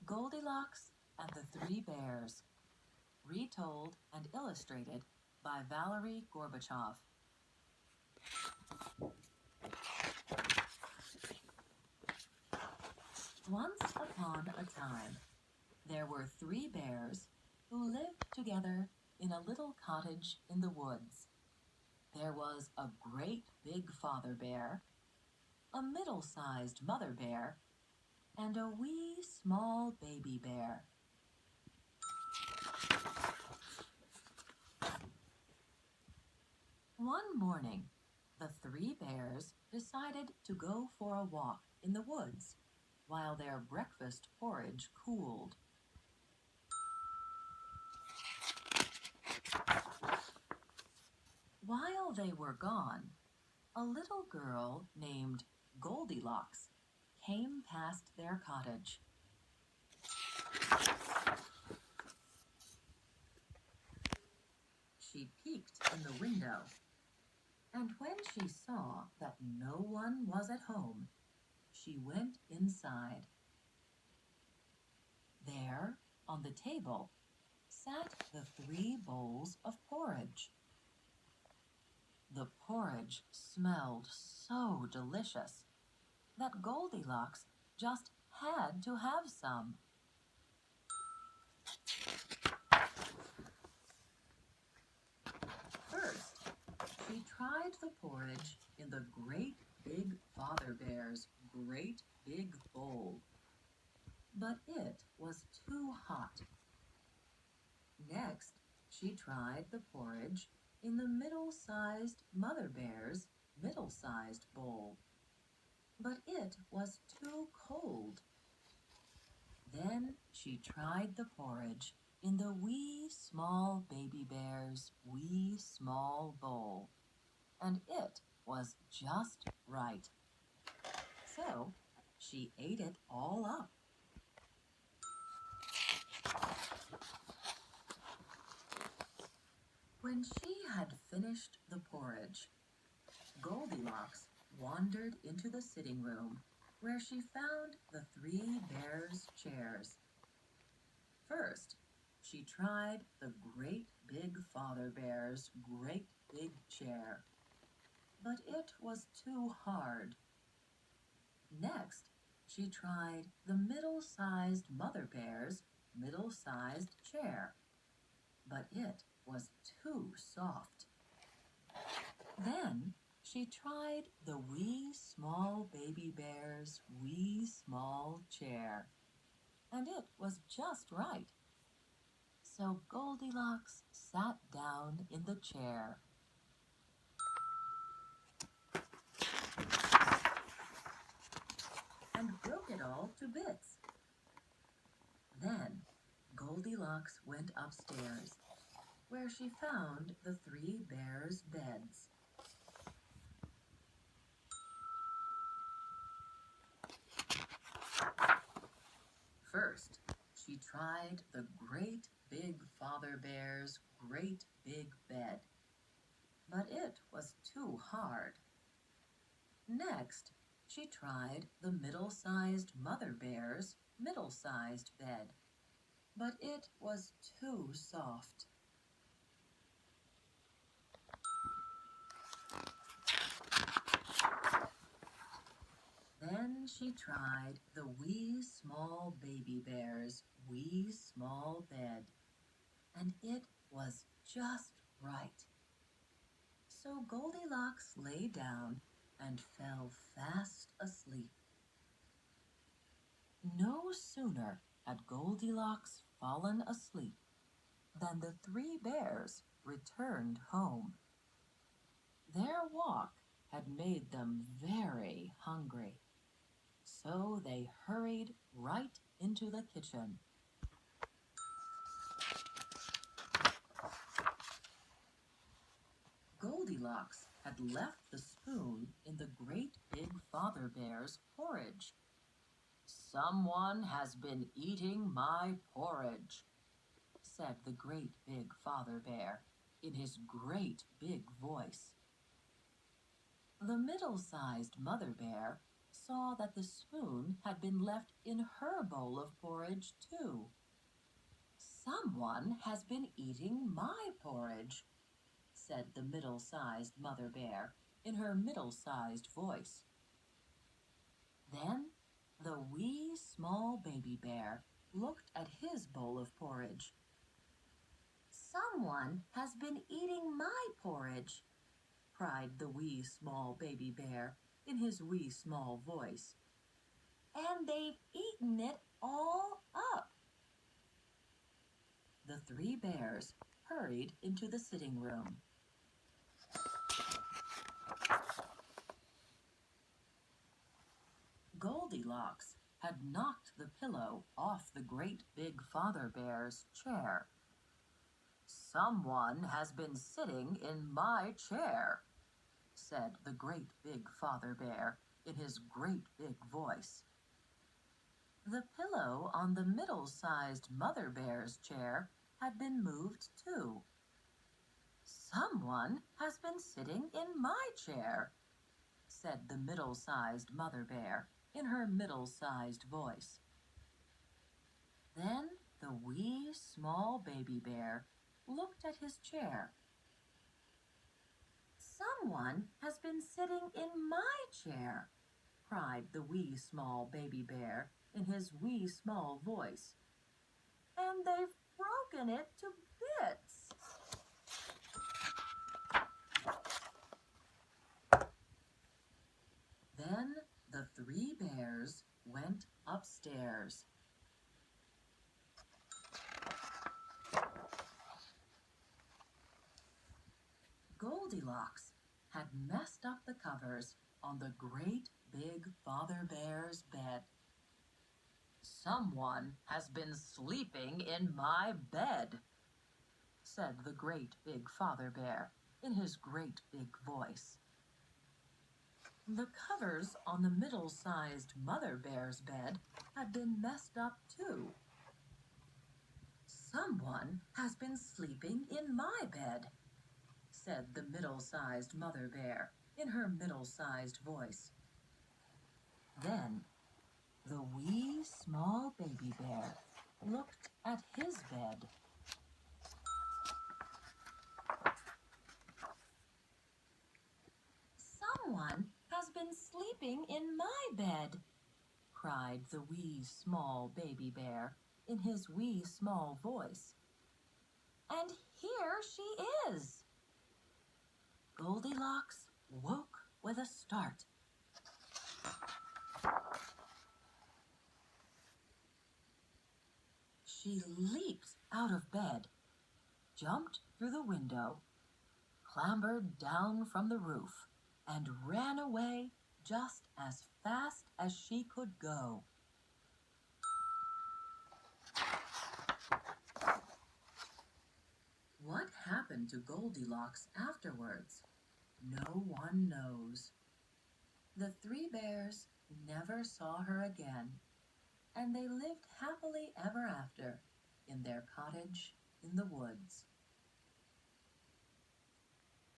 Goldilocks and the Three Bears, retold and illustrated by Valerie Gorbachev. Once upon a time, there were three bears who lived together in a little cottage in the woods. There was a great big father bear, a middle-sized mother bear, and a wee small baby bear. One morning, the three bears decided to go for a walk in the woods while their breakfast porridge cooled. While they were gone, a little girl named Goldilocks came past their cottage. She peeked in the window, and when she saw that no one was at home, she went inside. There, on the table, sat the three bowls of porridge. The porridge smelled so delicious that Goldilocks just had to have some. First, she tried the porridge in the great big father bear's great big bowl, but it was too hot. Next, she tried the porridge in the middle-sized mother bear's middle-sized bowl, but it was too cold. Then she tried the porridge in the wee small baby bear's wee small bowl, and it was just right. So she ate it all up. When she had finished the porridge, Goldilocks wandered into the sitting room where she found the three bears' chairs. First, she tried the great big father bear's great big chair, but it was too hard. Next, she tried the middle-sized mother bear's middle-sized chair, but it was too soft. Then she tried the wee small baby bear's wee small chair, and it was just right. So Goldilocks sat down in the chair. And broke it all to bits. Then Goldilocks went upstairs, where she found the three bears' beds. First, she tried the great big father bear's great big bed, but it was too hard. Next, she tried the middle-sized mother bear's middle-sized bed, but it was too soft. Then she tried the wee small baby bear's wee small bed, and it was just right. So Goldilocks lay down and fell fast asleep. No sooner had Goldilocks fallen asleep than the three bears returned home. Their walk had made them very hungry, so they hurried right into the kitchen. Goldilocks had left the spoon in the great big father bear's porridge. "Someone has been eating my porridge," said the great big father bear in his great big voice. The middle-sized mother bear saw that the spoon had been left in her bowl of porridge, too. "Someone has been eating my porridge," said the middle-sized mother bear in her middle-sized voice. Then the wee small baby bear looked at his bowl of porridge. "Someone has been eating my porridge," cried the wee small baby bear in his wee small voice. "And they've eaten it all up." The three bears hurried into the sitting room. Goldilocks had knocked the pillow off the great big father bear's chair. "Someone has been sitting in my chair," said the great big father bear in his great big voice. The pillow on the middle-sized mother bear's chair had been moved too. "Someone has been sitting in my chair," said the middle-sized mother bear in her middle-sized voice. Then the wee small baby bear looked at his chair. "Someone has been sitting in my chair," cried the wee small baby bear in his wee small voice. "And they've broken it to bits." Then the three bears went upstairs. Goldilocks had messed up the covers on the great big father bear's bed. "Someone has been sleeping in my bed," said the great big father bear in his great big voice. The covers on the middle-sized mother bear's bed had been messed up too. "Someone has been sleeping in my bed," said the middle-sized mother bear in her middle-sized voice. Then the wee small baby bear looked at his bed. "Someone has been sleeping in my bed," cried the wee small baby bear in his wee small voice. "And here she is." Goldilocks woke with a start. She leaped out of bed, jumped through the window, clambered down from the roof, and ran away just as fast as she could go. What happened to Goldilocks afterwards? No one knows. The three bears never saw her again, and they lived happily ever after in their cottage in the woods.